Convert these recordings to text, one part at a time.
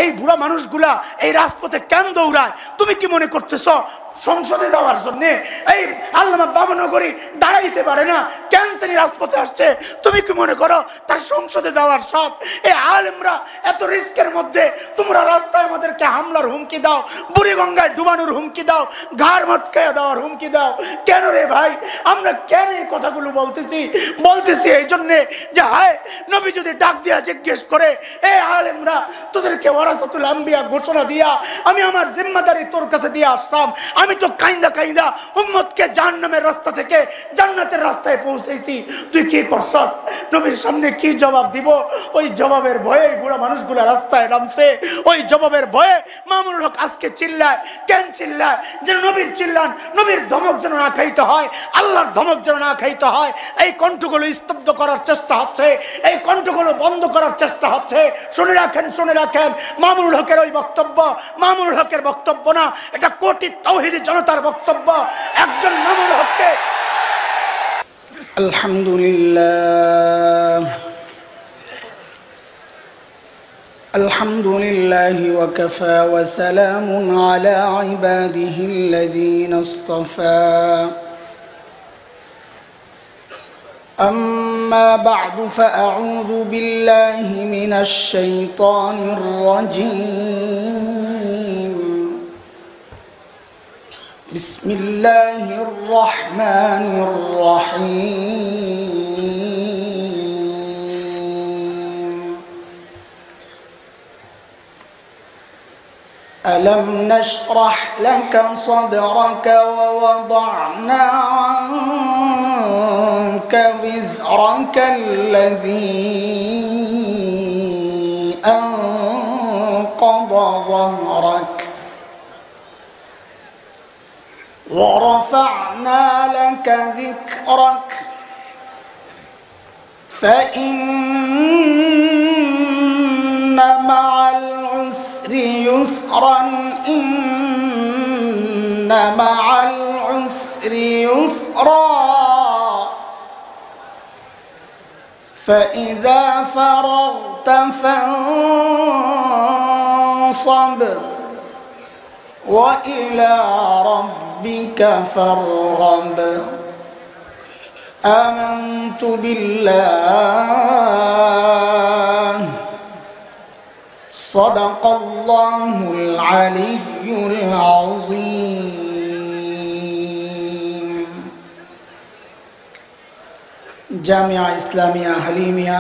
এই বুড়া মানুষগুলা এই রাজপথে কেন দৌড়ায়? তুমি কি মনে করতেছ সংসদে যাওয়ার জন্য এই আল্লামা বাবনগরী দাঁড়াইতে পারে না? কেন তিনি রাজপথে আসছে? তুমি কি মনে করো তার সংসদে যাওয়ার শখ? এই আলেমরা এত রিস্কের মধ্যে তোমরা রাস্তায় আমাদেরকে হামলার হুমকি দাও, বুড়িগঙ্গায় ডুবানোর হুমকি দাও, ঘাড় মটকায় দেওয়ার হুমকি দাও। কেন রে ভাই? আমরা কেন এই কথাগুলো বলতেছি এই জন্যে যে হায় নবী যদি ডাক দিয়া জিজ্ঞেস করে, এ আলেমরা তোদেরকে ওয়ারাসাতুল আম্বিয়া ঘোষণা দিয়া আমি আমার জিম্মাদারি তোর কাছে দিয়ে আসলাম, আমি তো কাইন্দা কাইন্দা উম্মতকে জাহান্নামের রাস্তা থেকে জান্নাতের রাস্তায় পৌঁছেছি, তুই কি করছস? নবীর সামনে কি জবাব দিব? ওই জবাবের ভয়ে বুড়া মানুষগুলা রাস্তায় নামছে। ওই জবাবের ভয়ে মামুনুল হক আজকে চিল্লায়। কেন চিল্লায়? যে নবীর চিল্লান, নবীর ধমক যেন না খাইতে হয়, আল্লাহর ধমক যেন না খাইতে হয়। এই কণ্ঠগুলো স্তব্ধ করার চেষ্টা হচ্ছে, এই কণ্ঠগুলো বন্ধ করার চেষ্টা হচ্ছে। শুনে রাখেন মামুনুল হকের ওই বক্তব্য মামুনুল হকের বক্তব্য না, এটা কোটি তাওহীদি জনতার বক্তব্য। একজন মামুনুল হককে আলহামদুলিল্লাহি ওয়া কাফা ওয়া সালামুন আলা ইবাদিহিল্লাযীনা ইসতাফা। أما بعد فأعوذ بالله من الشيطان الرجيم. بسم الله الرحمن الرحيم. ألم نشرح لك صدرك ووضعنا عنك وزرك الذي أنقض ظهرك ورفعنا لك ذكرك فإن مع العسر يسرا إن مع العسر يسرا فإذا فرغت فانصب وإلى ربك فارغب. آمنت بالله صدق الله العلي العظيم. জামিয়া ইসলামিয়া হালিমিয়া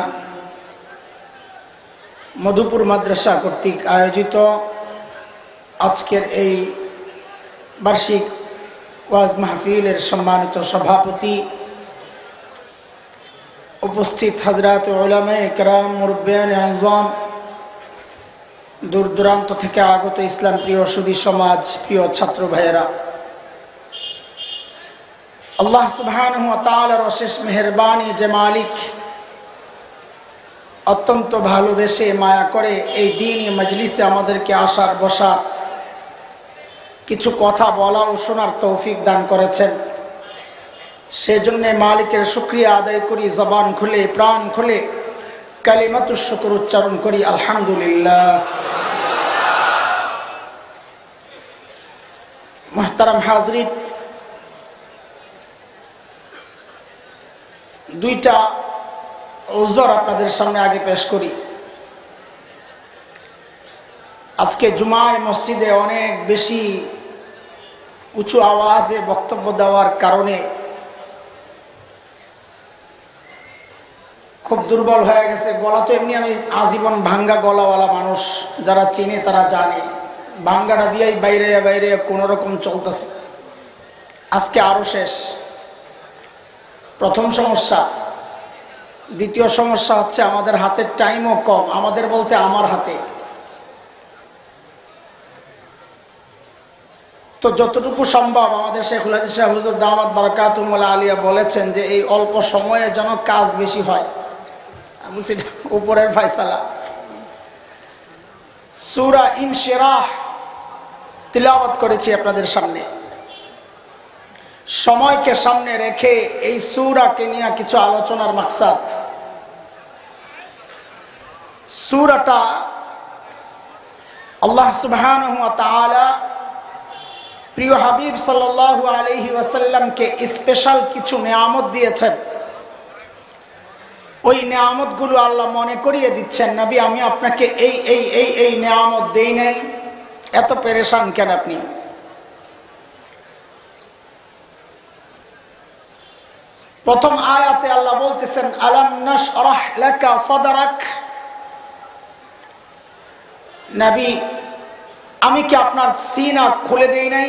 মধুপুর মাদ্রাসা কর্তৃক আয়োজিত আজকের এই বার্ষিক ওয়াজ মাহফিলের সম্মানিত সভাপতি, উপস্থিত হযরত উলামায়ে কেরাম, মুরব্বিয়ানে আযম, দূর দূরান্ত থেকে আগত ইসলাম প্রিয় সুধী সমাজ, প্রিয় ছাত্র ভাইয়েরা, আল্লাহ সুবহানাহু ওয়া তাআলার অশেষ মেহেরবানি যে মালিক অত্যন্ত ভালোবেসে মায়া করে এই দ্বীনি মজলিসে আমাদেরকে আসার বসার, কিছু কথা বলা ও শোনার তৌফিক দান করেছেন, সেজন্য মালিকের শুকরিয়া আদায় করি। জবান খুলে প্রাণ খুলে কালিমাতুশ শুকর উচ্চারণ করি, আলহামদুলিল্লাহ। মুহতারাম হাজরিন, দুইটা উযর আপনাদের সামনে আগে পেশ করি। আজকে জুমায় মসজিদে অনেক বেশি উঁচু আওয়াজে বক্তব্য দেওয়ার কারণে খুব দুর্বল হয়ে গেছে গলা। তো এমনি আমি আজীবন ভাঙ্গা গলাওয়ালা মানুষ, যারা চেনে তারা জানে, ভাঙ্গাটা দিয়েই বাইরে বাইরে কোনো রকম চলতেছে। আজকে আরো শেষ। প্রথম সমস্যা। দ্বিতীয় সমস্যা হচ্ছে আমাদের হাতের টাইমও কম, আমাদের বলতে আমার হাতে। তো যতটুকু সম্ভব আমাদের শেখুল হাদিস শাহ হুজুর দামাত বারাকাতুহুল আলিয়া বলেছেন যে এই অল্প সময়ে যেন কাজ বেশি হয়। বুঝছি উপরের ফয়সালা। সূরা ইনশিরাহ তিলাওয়াত করেছি আপনাদের সামনে। সময়কে সামনে রেখে এই সূরাকে নিয়ে কিছু আলোচনার মাকসাদ। সূরাটা আল্লাহ সুবহানাহু ওয়া তাআলা প্রিয় হাবিব সাল্লাল্লাহু আলাইহি ওয়াসাল্লামকে স্পেশাল কিছু নিয়ামত দিয়েছেন। ওই নিয়ামতগুলো আল্লাহ মনে করিয়ে দিচ্ছেন, নবী আমি আপনাকে এই এই এই এই নিয়ামত দেই নাই, এত পেরেশান কেন আপনি? প্রথম আয়াতে আল্লাহ বলতেছেন আলাম নাশরাহ লাকা সাদরাক, নবী আমি কি আপনার সিনা খুলে দেই নাই?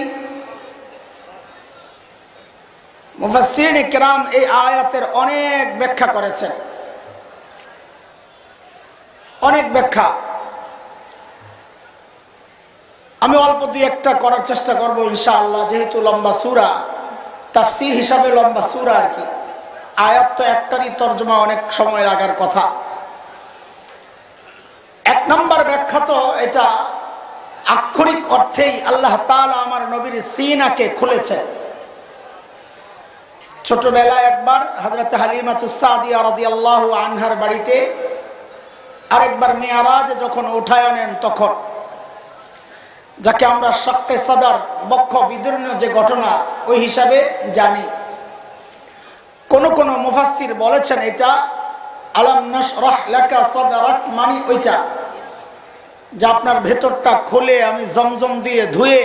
মুফাসসিরিন কিরাম এই আয়াতের অনেক ব্যাখ্যা করেছেন, অনেক ব্যাখ্যা। আমি অল্প দুই একটা করার চেষ্টা করব ইনশাআল্লাহ, যেহেতু লম্বা সূরা, তাফসীর হিসাবে লম্বা সূরা আর কি। আয়াত তো একটারই তরজমা অনেক সময় লাগার কথা। এক নম্বর ব্যাখ্যা তো এটা আক্ষরিক অর্থেই আল্লাহ তাআলা আমার নবীর সিনাকে খুলেছেন। ছোটবেলায় একবার হযরত হালিমাতুস সাদিয়া রাদিয়াল্লাহু আনহার বাড়িতে, আরেকবার মিরাজে যখন উঠায় আনেন তখন, যাকে আমরা শাক্কে সাদর বক্ষ বিদীর্ণ যে ঘটনা ওই হিসাবে জানি। কোন কোন মুফাসসির বলেছেন এটা আলাম নাশরাহ লাকা সাদরাক মানে ওইটা, যে আপনার ভেতরটা খুলে আমি জমজম দিয়ে ধুয়ে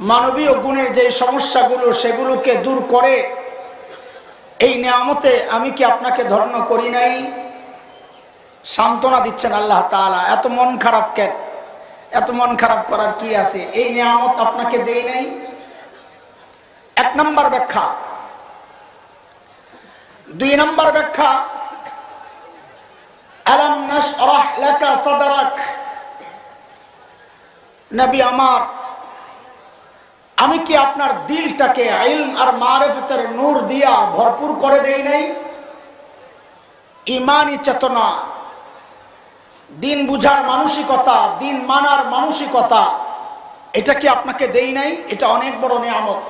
মানবীয় গুণের যে সমস্যাগুলো সেগুলোকে দূর করে এই নিয়ামতে আমি কি আপনাকে ধন্য করি নাই? সান্ত্বনা দিচ্ছেন আল্লাহ তাআলা। এত মন খারাপ কেন? এত মন খারাপ করার কি আছে? এই নিয়ামত আপনাকে দেই নাই। এক নম্বর ব্যাখ্যা। দুই নম্বর ব্যাখ্যা আলাম নাশরাহ লাকা সাদরাক, নবী আমার আমি কি আপনার দিলটাকে ইলম আর মারিফতের নূর দিয়া ভরপুর করে দেই নাই? ঈমানি চেতনা, দিন বুঝার মানসিকতা, দিন মানার মানসিকতা, এটা কি আপনাকে দেই নাই? এটা অনেক বড় নিয়ামত।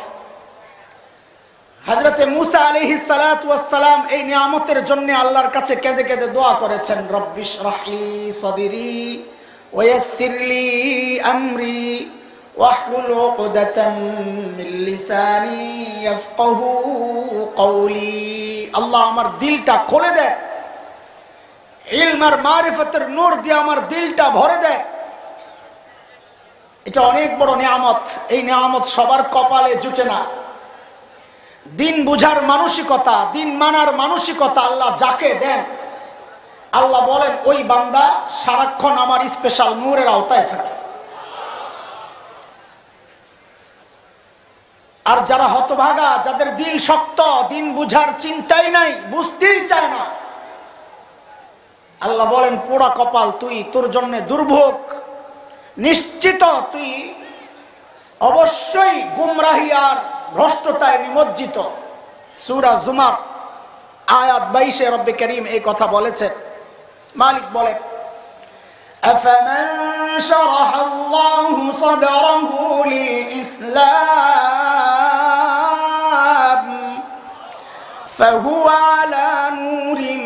হযরতে মূসা আলাইহিস সালাতু ওয়াস সালাম এই নিয়ামতের জন্য আল্লাহর কাছে কেঁদে কেঁদে দোয়া করেছেন, রব্বিশরাহলি সাদরি ওয়া ইয়াসসিরলি আমরি ওয়াহলুল উকদাতাম মিন লিসানি ইয়াফকাহু কওলি। আল্লাহ আমার দিলটা খুলে দেন, ইলম আর মারিফতের নূর দিয়ে আমার দিলটা ভরে দেন। এটা অনেক বড় নিয়ামত। এই নিয়ামত সবার কপালে জুটে না। দিন বুঝার মানসিকতা, দিন মানার মানসিকতা আল্লাহ যাকে দেন, আল্লাহ বলেন ওই বান্দা সারাক্ষণ আমার স্পেশাল নূরের আওতায় থাকে। আর যারা হতভাগা, যাদের দিল শক্ত, দিন বুঝার চিন্তাই নাই, বুঝতেই চায় না, আল্লাহ বলেন পোড়া কপাল তুই, তোর জন্য দুর্ভোগ নিশ্চিত, তুই অবশ্যই গুমরাহি আর ভ্রষ্টতায় নিমজ্জিত। সূরা জুমার আয়াত 22 রব্বে করিম এই কথা বলেছেন। মালিক বলেন আফামান শারাহাল্লাহু সাদরাহু লিল ইসলাম ফাহুয়া আলা নূরিন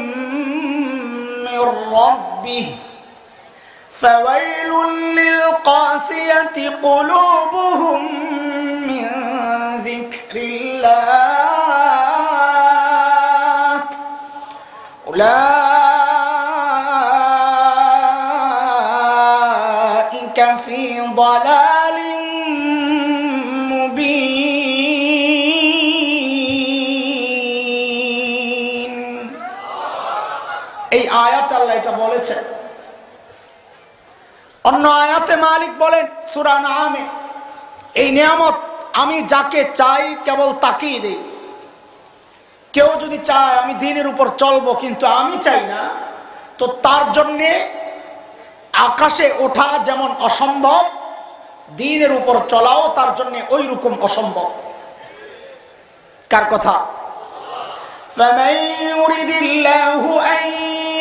মির রাব্বিহি ফাওয়াইলুল লিল কাসিয়াতি কুলুবুহুম মিন যিকরিল্লাহ উলাইকা ফি দালালিন মুবিন। এই আয়াতে আল্লাহ এটা বলেছেন। অন্য আয়াতে মালিক বলেন সূরা আনআমে, এই নিয়ামত আমি যাকে চাই কেবল তাকেই দেই। কেউ যদি চায় আমি দ্বীনের উপর চলবো কিন্তু আমি চাই না, তো তার জন্যে আকাশে ওঠা যেমন অসম্ভব, দ্বীনের উপর চলাও তার জন্য ওই রকম অসম্ভব। কার কথা? فمن يرد الله أن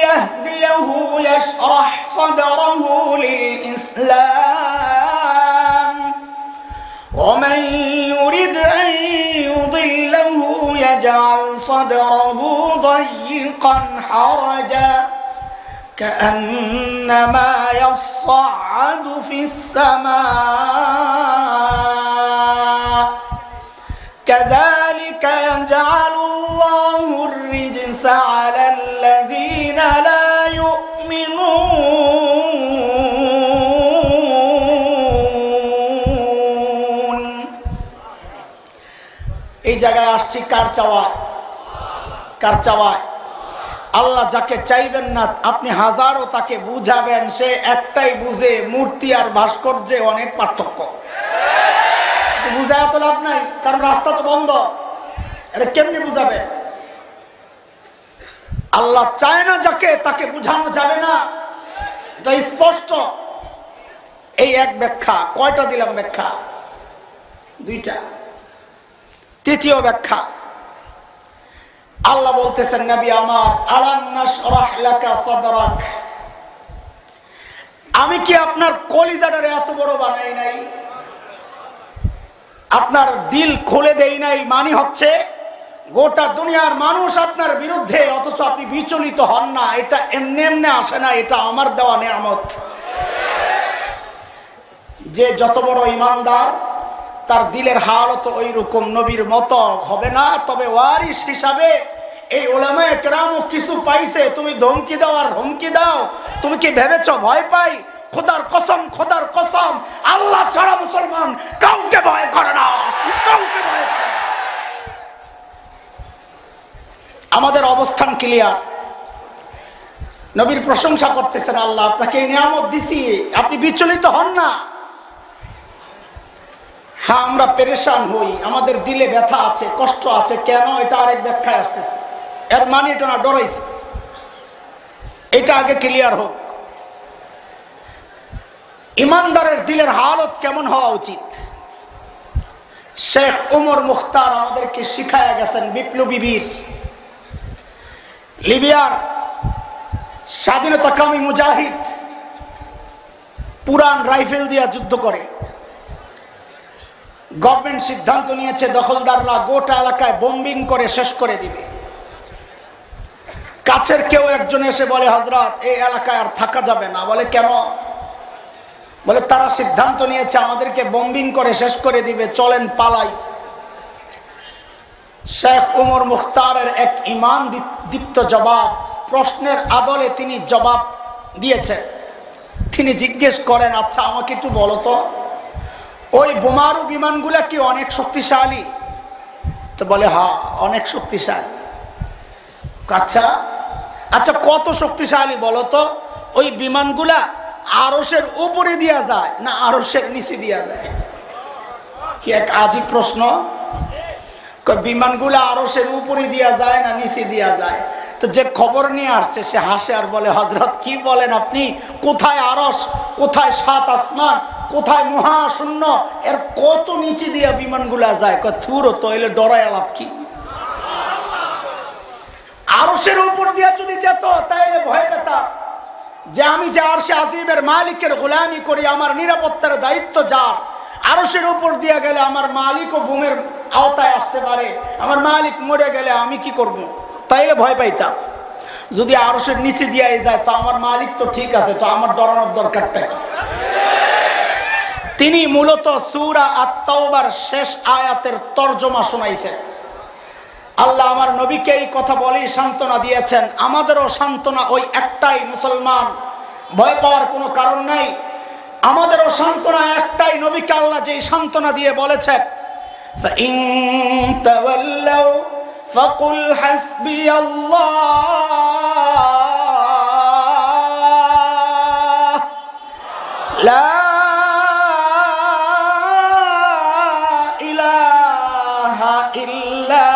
يهديه يشرح صدره للإسلام ومن يرد أن يضله يجعل صدره ضيقا حرجا كأنما يصعد يصعد في السماء كذلك يجعل الله الرجس على الذين لا يؤمنون এই জায়গায় আসছি কার চাওয়ায় আল্লাহ যাকে চাইবেন না আপনি হাজারও তাকে বুঝাবেন সে একটাই বুঝে মূর্তি আর ভাস্কর্যে অনেক পার্থক্য বুঝায় তো লাভ নাই কারণ রাস্তা তো বন্ধ এটা কেমনি বুঝাবে আল্লাহ চায় না যাকে তাকে বুঝানো যাবে না এটা স্পষ্ট এই এক ব্যাখ্যা কয়টা দিলাম ব্যাখ্যা দুইটা তৃতীয় ব্যাখ্যা আল্লাহ বলতেছেন নবী আমার আলাম নাশরাহ লাকা সাদরাক আমি কি আপনার কলিজাটারে এত বড় বানাই নাই আপনার দিল খুলে দেই নাই মানে হচ্ছে গোটা দুনিয়ার মানুষ আপনার বিরুদ্ধে অথচ আপনি বিচলিত হন না এটা এমনি এমনি আসে না এটা আমার দেওয়া নিয়ামত যে যত বড় ইমানদার তার দিলের হালত ওই রকম নবীর মতো হবে না তবে ওয়ারিস হিসাবে এই উলামায়ে কেরামও কিছু পাইছে তুমি ধমকি দাও আর হুমকি দাও তুমি কি ভেবেছো ভয় পাই খোদার কসম আল্লাহ ছাড়া মুসলমান কাউকে ভয় করে না কাউকে ভয় করে না আমাদের অবস্থান ক্লিয়ার নবীর প্রশংসা করতেছেন আল্লাহ আপনাকে এই নিয়ামত দিছি আপনি বিচলিত হন না হ্যাঁ আমরা পেরেশান হই আমাদের দিলে ব্যথা আছে কষ্ট আছে কেন এটা আরেক ব্যাখ্যায় আসতেছে এর মানে এটা না ডরাইছে এটা আগে ক্লিয়ার হোক ইমানদারের দিলের হালত কেমন হওয়া উচিত শেখ ওমর মুখতার আমাদেরকে শিখায়া গেছেন বিপ্লবী বীর লিবিয়ার স্বাধীনতাকামী মুজাহিদ পুরান রাইফেল দিয়ে যুদ্ধ করে গভর্নমেন্ট সিদ্ধান্ত নিয়েছে দখলদাররা গোটা এলাকায় বোম্বিং করে শেষ করে দিবে কাছের কেউ একজন এসে বলে হযরত এই এলাকায় আর থাকা যাবে না বলে কেন বলে তারা সিদ্ধান্ত নিয়েছে আমাদেরকে বোম্বিং করে শেষ করে দিবে চলেন পালাই শেখ ওমর মুখতারের এক ঈমান দীপ্ত জবাব প্রশ্নের আদলে তিনি জবাব দিয়েছেন তিনি জিজ্ঞেস করেন আচ্ছা আমাকে একটু বলো তো ওই বোমারু বিমানগুলা কি অনেক শক্তিশালী তো বলে হ্যাঁ অনেক শক্তিশালী আচ্ছা আচ্ছা কত শক্তিশালী বলো তো ওই বিমানগুলা আরশের উপরে দেয়া যায় না আরশের নিচে দেয়া যায় কি এক আজীব প্রশ্ন বিমানগুলা আরশের উপরে দেয়া যায় না নিচে দেয়া যায় তো যে খবর নিয়ে আসছে সে হাসে আর বলে হযরত কি বলেন আপনি কোথায় আরশ কোথায় সাত আসমান কোথায় মহাশূন্য এর কত নিচে দিয়া বিমানগুলা যায় থুরো তো এলে ডরায় লাভ কি আরশের উপর দিয়া যদি যেত তাইলে ভয় পেতাম যে আমি যে আরশে আজিমের মালিকের গোলামি করি আমার নিরাপত্তার দায়িত্ব যার আরশের উপর দিয়া গেলে আমার মালিকও বুমের আওতায় আসতে পারে আমার মালিক মরে গেলে আমি কি করব তাইলে ভয় পাইতাম যদি আরশের নিচে দিয়ে যায় তো আমার মালিক তো ঠিক আছে তো আমার ডরানোর দরকারটা কি তিনি মূলত সূরা আত-তাওবার শেষ আয়াতের তরজমা শোনাইছেন আল্লাহ আমার নবীকে এই কথা বলেই সান্ত্বনা দিয়েছেন আমাদেরও সান্ত্বনা ওই একটাই মুসলমান ভয় পাওয়ার কোনো কারণ নাই আমাদেরও সান্ত্বনা একটাই নবীকে আল্লাহ যেই সান্ত্বনা দিয়ে বলেছেন فَإِن تَوَلَّوْا فَقُلْ حَسْبِيَ اللَّهُ لَا إِلَهَ إِلَّا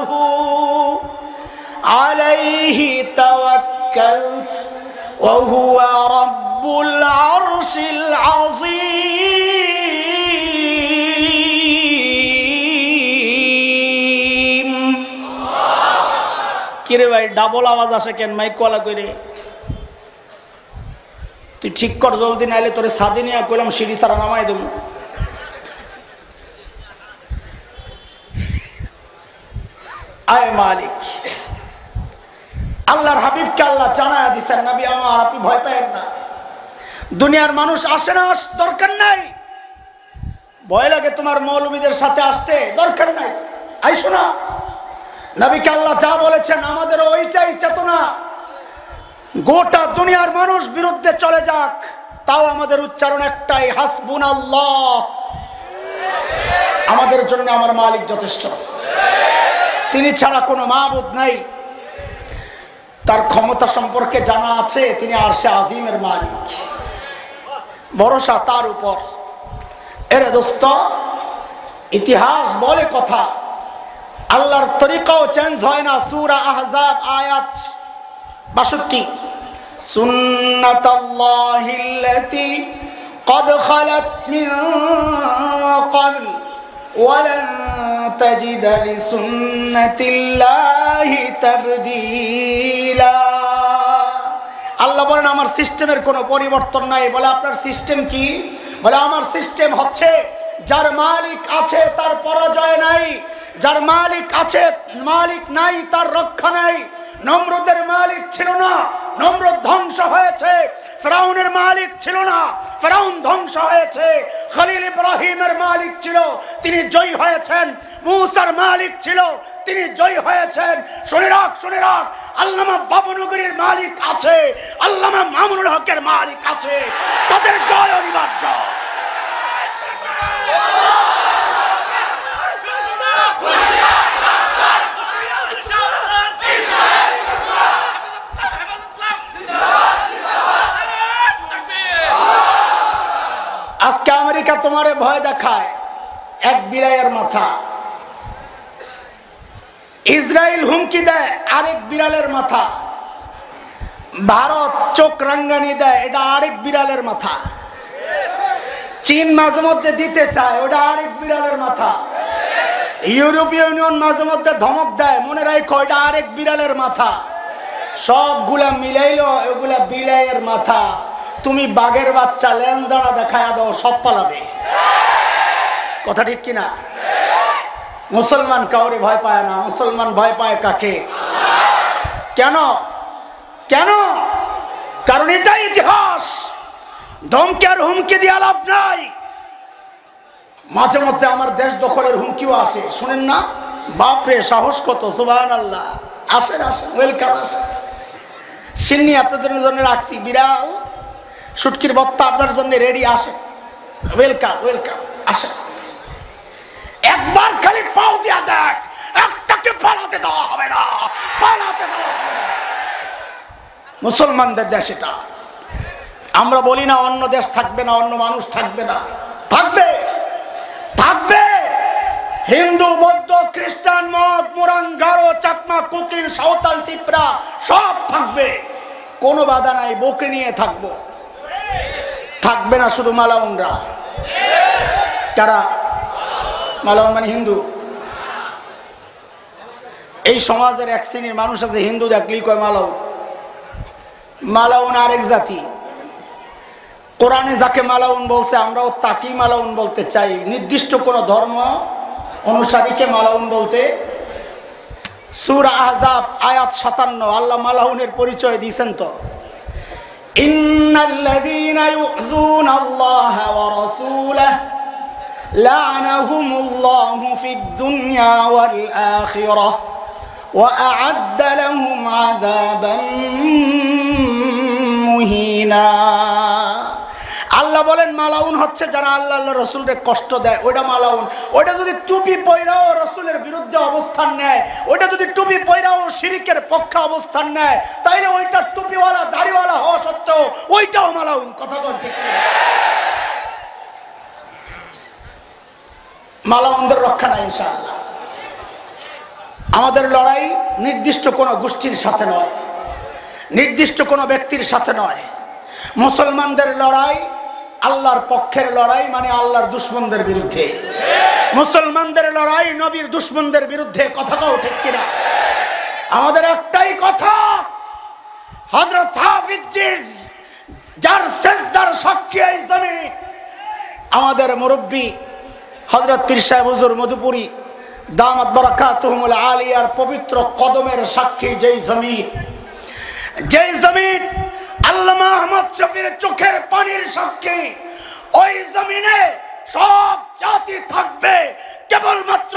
هُوَ عَلَيْهِ تَوَكَّلْتُ وَهُوَ رَبُّ الْعَرْشِ الْعَظِيمِ কিরে ভাই ডাবল আওয়াজ আসে কেন মাইকওয়ালা কইরে তুই ঠিক কর জলদি নাইলে তোরে সাদি নিয়ে কইলাম সিঁড়ি সারা নামাই দেব আয় মালিক আল্লাহর হাবিবকে আল্লাহ জানায়া দিছেন নবী আমার আপনি ভয় পায়েন না দুনিয়ার মানুষ আসে না, দরকার নাই। ভয় লাগে তোমার মৌলবীদের সাথে আসতে, দরকার নাই, আইসো না। নবীকে আল্লাহ যা বলেছেন আমাদের ওইটাই চেতনা। গোটা দুনিয়ার মানুষ বিরুদ্ধে চলে যাক, তাও আমাদের উচ্চারণ একটাই, হাসবুনাল্লাহ। আমাদের জন্য আমার মালিক যথেষ্ট, তিনি ছাড়া কোনো মাবুদ নাই। তার ক্ষমতা সম্পর্কে জানা আছে, তিনি আরশে আজিমের মালিক, ভরসা তার উপর। এরে দোস্ত, ইতিহাস বলে কথা, আল্লাহর তরিকাও চেঞ্জ হয় না। সূরা আহজাব আয়াত 62, সুন্নাতাল্লাহিল্লাতী ক্বাদ খালাত মিন ক্বাবল ওয়ালান তাজিদা লিসুন্নাতিল্লাহি তাবদীলা। আল্লাহ বলেন আমার সিস্টেমের কোনো পরিবর্তন নাই। বলে আপনার সিস্টেম কি? বলে আমার সিস্টেম হচ্ছে যার মালিক আছে তার পরাজয় নাই, যার মালিক আছে, মালিক নাই তার রক্ষা নাই। নমরুদের মালিক ছিল না, নমরুদ ধ্বংস হয়েছে। ফেরাউনের মালিক ছিল না, ফেরাউন ধ্বংস হয়েছে। খলিল ইব্রাহিমের মালিক ছিল, তিনি জয়ী হয়েছেন। মুসার মালিক ছিল, তিনি জয়ী হয়েছেন। শুনে রাখ, শুনে রাখ, আল্লামা বাবুনগরীর মালিক আছে, আল্লামা মামুনুল হকের মালিক আছে, তাদের জয় অনিবার্য। আজকে আমেরিকা তোমারে ভয় দেখায়, এক বিড়ালের মাথা। ইসরায়েল হুমকি দেয়, আরেক বিড়ালের মাথা। ভারত চোখ রাঙ্গানি দেয়, এটা আরেক বিড়ালের মাথা। চীন মাঝে মধ্যে দিতে চায়, ওটা আরেক বিড়ালের মাথা। ইউরোপীয় ইউনিয়ন মাঝে মধ্যে ধমক দেয়, মনে রাখো এটা আরেক বিড়ালের মাথা। সবগুলা মিলাইলো, এগুলা বিড়ালের মাথা। তুমি বাঘের বাচ্চা লেনজাড়া দেখায় দাও, সব পালাবে। কথা ঠিক কিনা? মুসলমান কাউরে ভয় পায় না, মুসলমান ভয় পায় কাকে? কেন? কেন? কারণ এটাই ইতিহাস। ধমকি আর হুমকি দিয়ে লাভ নাই। মাঝে মধ্যে আমার দেশ দখলের হুমকিও আসে, শুনেন না? বাপরে সাহস কত! সুবহানাল্লাহ। আসেন আসেন, ওয়েলকাম, আসেন। সিন্নি আপনাদের জন্য রাখছি, বিড়াল শুটকির বত্তা আপনার জন্য রেডি, আসে। ওয়েলকাম, ওয়েলকাম, আসেন। একবার খালি পাও দিয়া দেখ, একটাকে পালাতে দেওয়া হবে না, পালাতে দেওয়া হবে না। মুসলমানদের দেশ এটা। আমরা বলি না অন্য দেশ থাকবে না, অন্য মানুষ থাকবে না, থাকবে, থাকবে। হিন্দু, বৌদ্ধ, খ্রিস্টান, মগ, মুরাং, গারো, চাকমা, কুকিল, সাঁওতাল, টিপরা সব থাকবে, কোনো বাধা নাই। বকে নিয়ে থাকবো। থাকবে না শুধু মালাউনরা। কারা? মালাউন মানে হিন্দু। এই সমাজের এক শ্রেণীর মানুষ আছে, হিন্দু দেখলেই কয় মালাউন। মালাউন আরেক জাতি। কোরআনে যাকে মালাউন বলছে, আমরাও তাকেই মালাউন বলতে চাই। নির্দিষ্ট কোন ধর্ম অনুসারীকে মালাউন বলতে। সূরা আহজাব আয়াত 57, আল্লাহ মালাউনের পরিচয় দিয়েছেন তো। ইন্নাল্লাযীনা ইউযুনাল্লাহা ওয়া রাসূলাহু লা'নাহুমুল্লাহু ফিদ দুনিয়া ওয়াল আখিরাহ ওয়া আ'আদ্দা লাহুম আযাবান মুহিনা। আল্লাহ বলেন মালাউন হচ্ছে যারা আল্লাহ আল্লাহ রসুলকে কষ্ট দেয়, ওইটা মালাউন। ওইটা যদি টুপি পয়রাও রসুলের বিরুদ্ধে অবস্থান নেয়, ওইটা যদি টুপি পয়রাও শিরিকের পক্ষে অবস্থান নেয়, তাইলে ওইটা টুপিওয়ালা দাড়িওয়ালা হওয়া সত্ত্বেও ওইটাও মালাউন। কথা বল ঠিক না? মালাউনদের রক্ষা নাই ইনশাআল্লাহ। আমাদের লড়াই নির্দিষ্ট কোনো গোষ্ঠীর সাথে নয়, নির্দিষ্ট কোনো ব্যক্তির সাথে নয়। মুসলমানদের লড়াই আল্লাহর পক্ষের লড়াই, মানে আল্লাহর দুশমনদের বিরুদ্ধে। মুসলমানদের লড়াই নবীর দুশমনদের বিরুদ্ধে। কথা কও ঠিক কিনা? আমাদের একটাই কথা, হযরত হাফিজ যার সেজদার সাক্ষী এই জমিন, আমাদের মুরব্বী হযরত পীর সাহেব হুজুর মধুপুরী দামাত বারাকাতুহুমুল আলিয়ার পবিত্র কদমের সাক্ষী যেই জমিন, যেই জমিন আল্লামা আহমদ শফির চোখের পানির সাক্ষী, ওই জমিনে সব জাতি থাকবে, কেবলমাত্র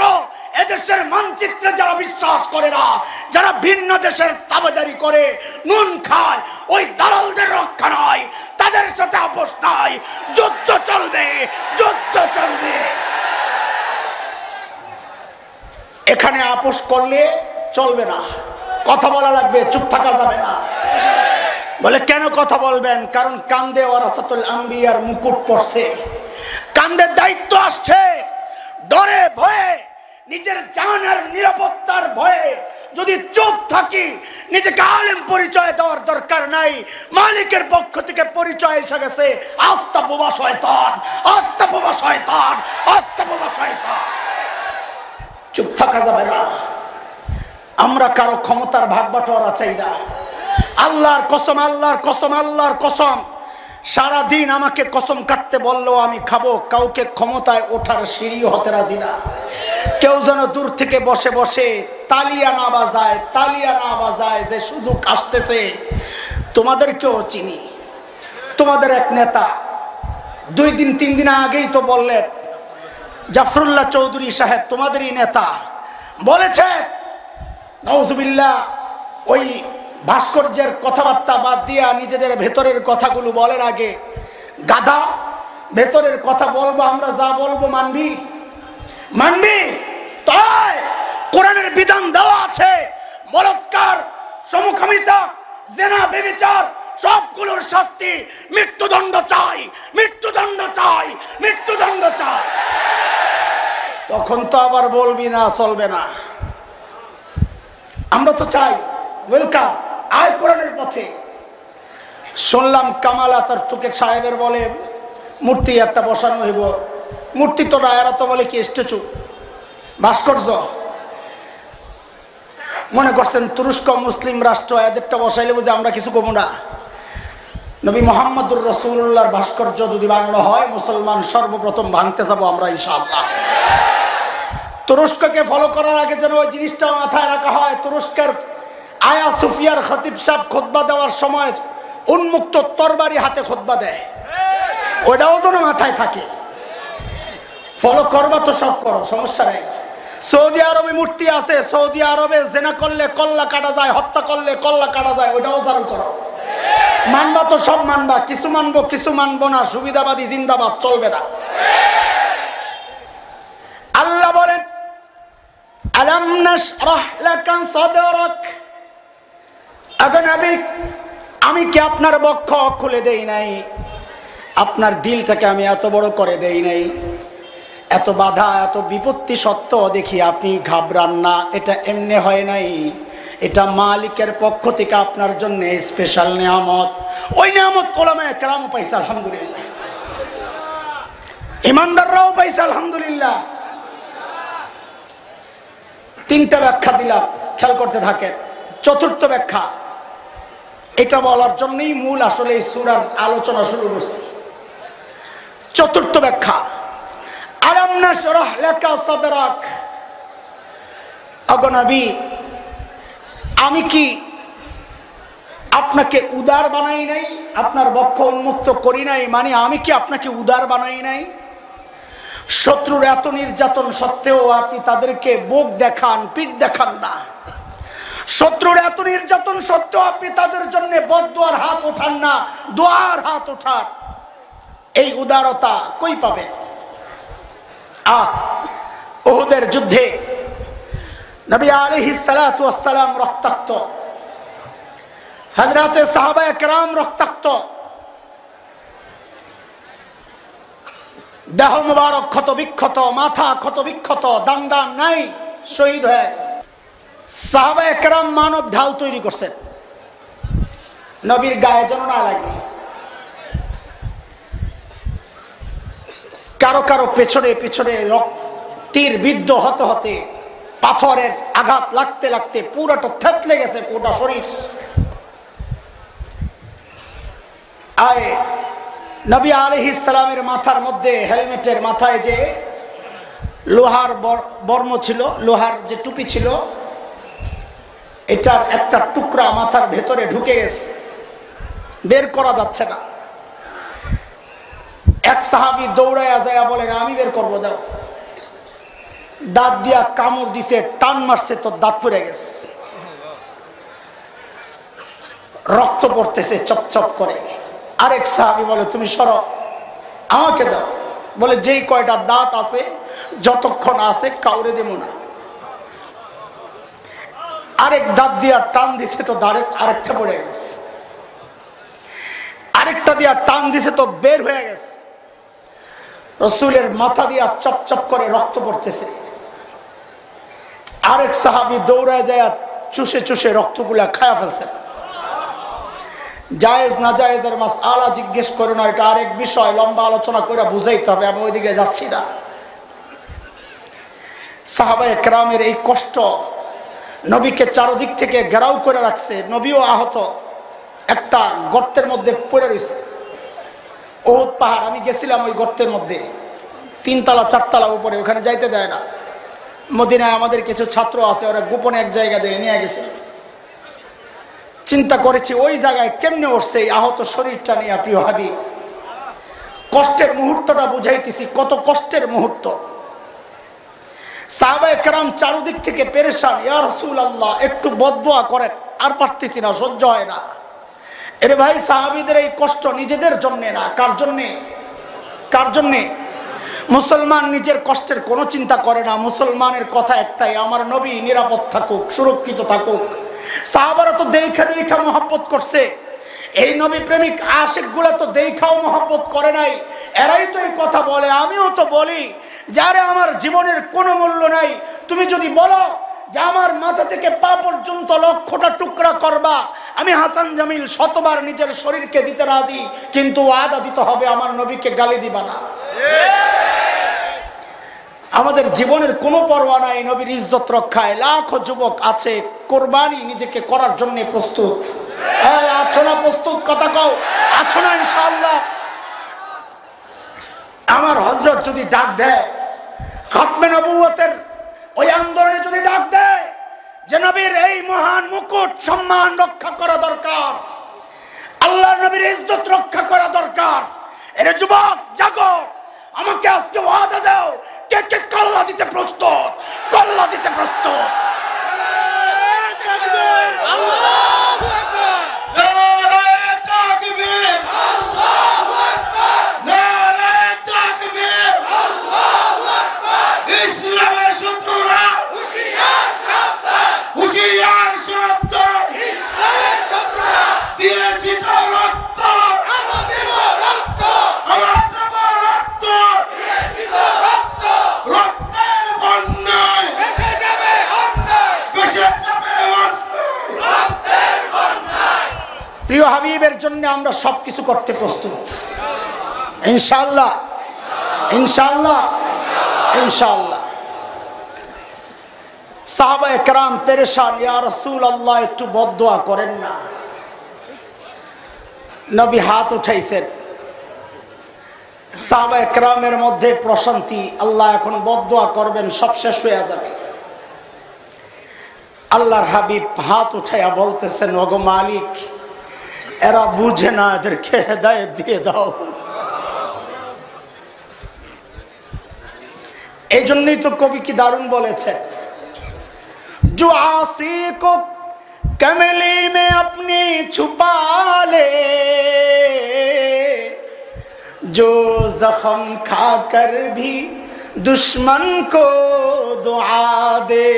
এদেশের মানচিত্রে যারা বিশ্বাস করে না, যারা ভিন্ন দেশের তাবেদারি করে নুন খায়, ওই দালালদের রক্ষা নয়, তাদের সাথে আপোষ নাই, যুদ্ধ চলবে, যুদ্ধ চলবে। এখানে আপোষ করলে চলবে না, কথা বলা লাগবে, চুপ থাকা যাবে না। বলে কেন কথা বলবেন? কারণ কান্দে ওয়ারাসাতুল আম্বিয়ার মুকুট পড়ছে, কান্দের দায়িত্ব আসছে। ডরে ভয়ে, নিজের জানের নিরাপত্তার ভয়ে যদি চুপ থাকি, নিজেকে আলেম পরিচয় দেওয়ার দরকার নাই। মালিকের পক্ষ থেকে পরিচয় এসে গেছে, আস্তা বোবা শয়তান, আস্তা বোবা শয়তান, আস্তা বোবা শয়তান। চুপ থাকা যাবে না। আমরা কারো ক্ষমতার ভাগ বাটোয়ারা চাই না। আল্লাহর কসম, আল্লাহর কসম, আল্লাহর কসম, সারাদিন আমাকে কসম কাটতে বললেও আমি খাবো। কাউকে ক্ষমতায় ওঠার সিঁড়িও হতে রাজি না। কেউ যেন দূর থেকে বসে বসে তালিয়া না বাজায়, তালিয়া না বাজায় যে সুযোগ আসতেছে। তোমাদেরকেও চিনি, তোমাদের এক নেতা 2 দিন 3 দিন আগেই তো বললেন, জাফরুল্লাহ চৌধুরী সাহেব তোমাদেরই নেতা, বলেছে নাউজুবিল্লাহ, ওই ভাস্কর্যের কথাবার্তা বাদ দিয়া নিজেদের ভেতরের কথাগুলো বলার আগে, গাধা ভেতরের কথা বলবো, আমরা যা বলবো মানবি? মানবি? তাই কোরআনের বিধান দেওয়া আছে, বলাৎকার, সমকামিতা, জেনা, ব্যভিচার সবগুলোর শাস্তি মৃত্যুদণ্ড চাই, মৃত্যুদণ্ড চাই, মৃত্যুদণ্ড চাই। তখন তো আবার বলবি না চলবে না। আমরা তো চাই ওয়েলকাম, আয় কোরআনের পথে। শুনলাম কামাল আতাতুর্ক সাহেবের বলে মূর্তি একটা বসানো হইব। মূর্তি তো না, এরা তো বলে কি স্ট্যাচু, ভাস্কর্য। মনে করছেন তুরস্ক মুসলিম রাষ্ট্র, এদেরটা বসাইলে বুঝে আমরা কিছু কমু না? নবী মুহাম্মদুর রাসূলুল্লাহর ভাস্কর্য যদি বানানো হয়, মুসলমান সর্বপ্রথম ভাঙতে যাব আমরা ইনশাআল্লাহ। তুরস্ককে ফলো করার আগে যেন ওই জিনিসটাও মাথায় রাখা হয়। তুরস্কের আয়া সুফিয়ার খতিব সাহেব খুতবা দেওয়ার সময় উন্মুক্ত তরবারি হাতে খুতবা দেয়, ওটাও যেন মাথায় থাকে। ফলো করবা তো সব করো, সমস্যা নেই। সৌদি আরবে মূর্তি আছে, সৌদি আরবে জেনা করলে কল্লা কাটা যায়, হত্যা করলে কল্লা কাটা যায়, ওটাও চালু করো। মানবা তো সব মানবা, কিছু মানবো কিছু মানবো না, সুবিধাবাদী জিন্দাবাদ চলবে না। আল্লাহ বলেন, আলাম নাশরাহ লাকা সাদরাক, আগে নবী আমি কি আপনার বক্ষ খুলে দেই নাই? আপনার দিলটাকে আমি এত বড় করে দেই নাই? এত বাধা, এত বিপত্তি সত্ত্বেও দেখি আপনি ঘাবড়ান না। এটা এমনি হয় নাই, এটা মালিকের পক্ষ থেকে আপনার জন্য স্পেশাল নিয়ামত। ওই নিয়ামত ওলামায়ে কেরামও পাইছে আলহামদুলিল্লাহ, ইমানদাররাও পাইছে আলহামদুলিল্লাহ। 3টা ব্যাখ্যা দিলাম, খেয়াল করতে থাকেন। 4র্থ ব্যাখ্যা, এটা বলার জন্যই মূল আসলে এই সূরার আলোচনা শুরু করছি। 4র্থ ব্যাখ্যা, আলাম নাশরাহ লাকা সাদরাক, ওগো নবী আমি কি আপনাকে উদার বানাই নাই? আপনার বক্ষ উন্মুক্ত করি নাই, মানে আমি কি আপনাকে উদার বানাই নাই? শত্রুর এত নির্যাতন সত্ত্বেও আপনি তাদেরকে বুক দেখান, পিঠ দেখান না। শত্রুর এত নির্যাতন সত্ত্বেও আপনি তাদের জন্য বদদুয়ার হাত ওঠান না, দোয়ার হাত ওঠান। এই উদারতা কই পাবেন? উহুদের যুদ্ধে নবী আলাইহিস সালাতু ওয়াস সালাম রক্তাক্ত, হযরতে সাহাবায়ে কেরাম রক্তাক্ত, দেহ মুবারক ক্ষত বিক্ষত, মাথা ক্ষত বিক্ষত, দান্ডা নাই, শহীদ হয়ে গেছে। সাহাবায়ে কেরাম মানব ঢাল তৈরি করছেন নবীর গায়ে যেন না লাগে। কারো কারো পেছনে পেছনে তীর বিদ্ধ হতে হতে, পাথরের আঘাত লাগতে লাগতে পুরোটা থেতলে গেছে, পুরোটা শরীর। আয় নবী আলাইহিস সালামের মাথার মধ্যে, হেলমেটের মাথায় যে লোহার বর্ম ছিল, লোহার যে টুপি ছিল, এটার একটা টুকরা মাথার ভেতরে ঢুকে গেছে। বের করা যাচ্ছে না। এক সাহাবী দৌড়াইয়া যায় বলেন আমি বের করবো, দাও। দাঁত দিয়া কামড় দিছে, টান মারছে তো দাঁত পড়ে গেছে, রক্ত পড়তেছে চপচপ করে। আরেক সাহাবী বলে তুমি সরো, আমাকে দাও। বলে যেই কয়টা দাঁত আছে যতক্ষণ আছে কাউরে দেব না। আরেক দাঁত দিয়া টান দিছে তো আরেকটা পড়ে গেছে, আরেকটা দিয়া টান দিছে তো বের হয়ে গেছে। রাসূলের মাথা দিয়া চপচপ করে রক্ত পড়তেছে। আরেক সাহাবী দৌড়ায় যায় চুষে চুষে রক্তগুলা খায়া ফেলছে। জায়েজ না জায়েজের মাসআলা জিজ্ঞেস করো না, এটা আরেক বিষয়, লম্বা আলোচনা করে বুঝাইতে হবে, আমি ওইদিকে যাচ্ছি না। সাহাবায়ে কেরামের এই কষ্ট নবীকে চারদিক থেকে ঘেরাও করে রাখছে। নবীও আহত, একটা গর্তের মধ্যে পড়ে রয়েছে। উহুদ পাহাড়, আমি গেছিলাম ওই গর্তের মধ্যে, 3 তলা 4 তলা উপরে, ওখানে যাইতে দেয় না। মদিনায় আমাদের কিছু ছাত্র আছে, ওরা গোপনে এক জায়গা দিয়ে নিয়ে গেছে। চিন্তা করেছি ওই জায়গায় কেমনে উঠছে এই আহত শরীরটা নিয়ে। প্রিয় হাবিব, কষ্টের মুহূর্তটা বুঝাইতেছি, কত কষ্টের মুহূর্ত। সাহাবায়ে কেরাম চারদিক থেকে পেরেশান, ইয়া রাসূলুল্লাহ একটু বদদুয়া করেন, আর পারতেছি না, সহ্য হয় না। এরে ভাই, সাহাবীদের এই কষ্ট নিজেদের জন্য না, কার জন্যে? কার জন্যে? মুসলমান নিজের কষ্টের কোনো চিন্তা করে না। মুসলমানের কথা একটাই, আমার নবী নিরাপদ থাকুক, সুরক্ষিত থাকুক। সাহাবারা তো দেখা দেখা মহব্বত করছে, এই নবী প্রেমিক আশিক গুলা তো দেখাও মহব্বত করে নাই। এরাই তো এই কথা বলে, আমিও তো বলি, যারে আমার জীবনের কোনো মূল্য নাই, তুমি যদি বলো যে আমার মাথা থেকে পা পর্যন্ত 1,00,000টা টুকরা করবা, আমি হাসান জামিল শতবার নিজের শরীরকে দিতে রাজি, কিন্তু ওয়াদা দিতে হবে আমার নবীকে গালি দিবা না। আমাদের জীবনের কোনো পরোয়া নাই নবীর ইজ্জত রক্ষায়। লাখো যুবক আছে কোরবানি নিজেকে করার জন্য প্রস্তুত। হ্যাঁ, আছো না প্রস্তুত? কথা কও, আছো না? ইনশাআল্লাহ। আমার হযরত যদি ডাক দেয়, খাতমে নবুয়তের ওই আন্দোলনে যদি ডাক দেয় যে নবীর এই মহান মুকুট সম্মান রক্ষা করা দরকার, আল্লাহর নবীর ইজ্জত রক্ষা করা দরকার, এর যুবক জাগো, আমাকে আজকে ওয়াদা দাও, কে কে কল্লা দিতে প্রস্তুত? কল্লা দিতে প্রস্তুত? আল্লাহু আকবার, নারায়ে তাকবীর, আল্লাহু আকবার, নারায়ে তাকবীর, আল্লাহু আকবার। ইসলামের শত্রুরা হুঁশিয়ার সাবধান, হুঁশিয়ার সাবধান। ইসলামের শত্রুরা দিয়েছি তো রক্ত, আমরা দেব রক্ত, আমরা দেব রক্ত, দিয়েছি তো রক্ত। রক্তের বন্যায় ভেসে যাবে অন্যায়, ভেসে যাবে অন্যায়, রক্তের বন্যায়। প্রিয় হাবিবের জন্য আমরা সবকিছু করতে প্রস্তুত, ইনশাআল্লাহ, ইনশাআল্লাহ, ইনশাআল্লাহ। সাহাবায়ে কেরাম পেরেশান, ইয়া রাসূলুল্লাহ একটু বদদুয়া করেন না। নবী হাত উঠাইছেন, সাহাবায়ে কেরামের মধ্যে প্রশান্তি, আল্লাহ এখন বদদুয়া করবেন, সব শেষ হয়ে যাবে। আল্লাহর হাবিব হাত উঠাইয়া বলতেছেন, ওগো মালিক, এরা বুঝে না, এদেরকে হেদায়েত দিয়ে দাও। এই জন্যই তো কবি কি দারুণ বলেছেন, जो आसी को कमली में अपनी छुपा ले, जो जख्म खाकर भी दुश्मन को दुआ दे,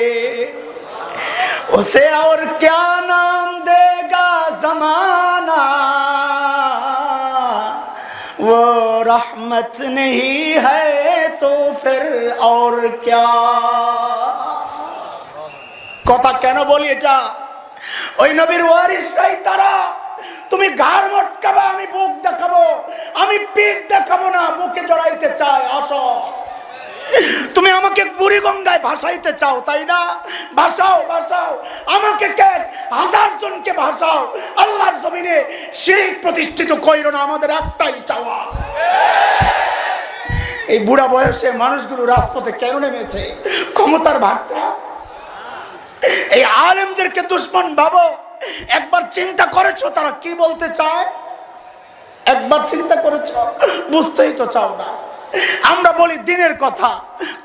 उसे और क्या नाम देगा जमाना, वो रहमत नहीं है तो फिर और क्या। কথা কেন বলি এটা? ওই নবীর ওয়ারিসরাই তারা। তুমি ঘাড় মটকাবা, আমি বুক দেখাবো, আমি পিঠ দেখাবো না, বুকে জড়াইতে চাই, আসো। তুমি আমাকে বুড়ি গঙ্গায় ভাসাইতে চাও, তাই না? ভাসাও, ভাসাও, আমাকে কেন, 1000 জনকে ভাসাও। আল্লাহর জমিনে শিরক প্রতিষ্ঠিত কইরো না, আমাদের একটাই চাওয়া। এই বুড়া বয়সে মানুষগুলো রাজপথে কেন নেমেছে? ক্ষমতার ভাগচা। এই আলেমদেরকে দুশ্মন ভাবো, একবার চিন্তা করেছো তারা কি বলতে চায়? একবার চিন্তা করেছো? বুঝতেই তো চাও না। আমরা বলি দিনের কথা,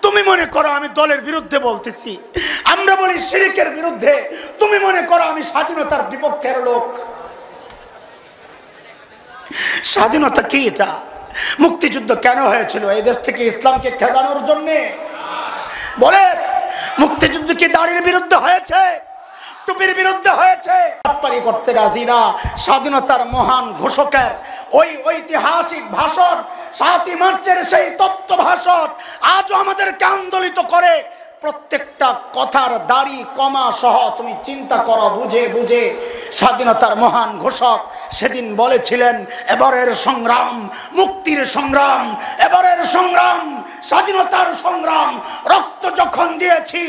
তুমি মনে করো আমি দলের বিরুদ্ধে বলতেছি। আমরা বলি শিরকের বিরুদ্ধে, তুমি মনে করো আমি স্বাধীনতার বিপক্ষের লোক। স্বাধীনতা কি? এটা মুক্তিযুদ্ধ কেন হয়েছিল? এই দেশ থেকে ইসলামকে খেদানোর জন্যে। বলে মুক্তিযুদ্ধ কি দাড়ির বিরুদ্ধে হয়েছে? টুপির বিরুদ্ধে হয়েছে? পারি করতে রাজি না। স্বাধীনতার মহান ঘোষকের ওই ঐতিহাসিক ভাষণ, ৭ই মার্চের সেই তত্ত্ব ভাষণ আজও আমাদেরকে আন্দোলিত করে। প্রত্যেকটা কথার দাড়ি কমা সহ তুমি চিন্তা করো, বুঝে বুঝে। স্বাধীনতার মহান ঘোষক সেদিন বলেছিলেন, এবারের সংগ্রাম মুক্তির সংগ্রাম, এবারের সংগ্রাম স্বাধীনতার সংগ্রাম। রক্ত যখন দিয়েছি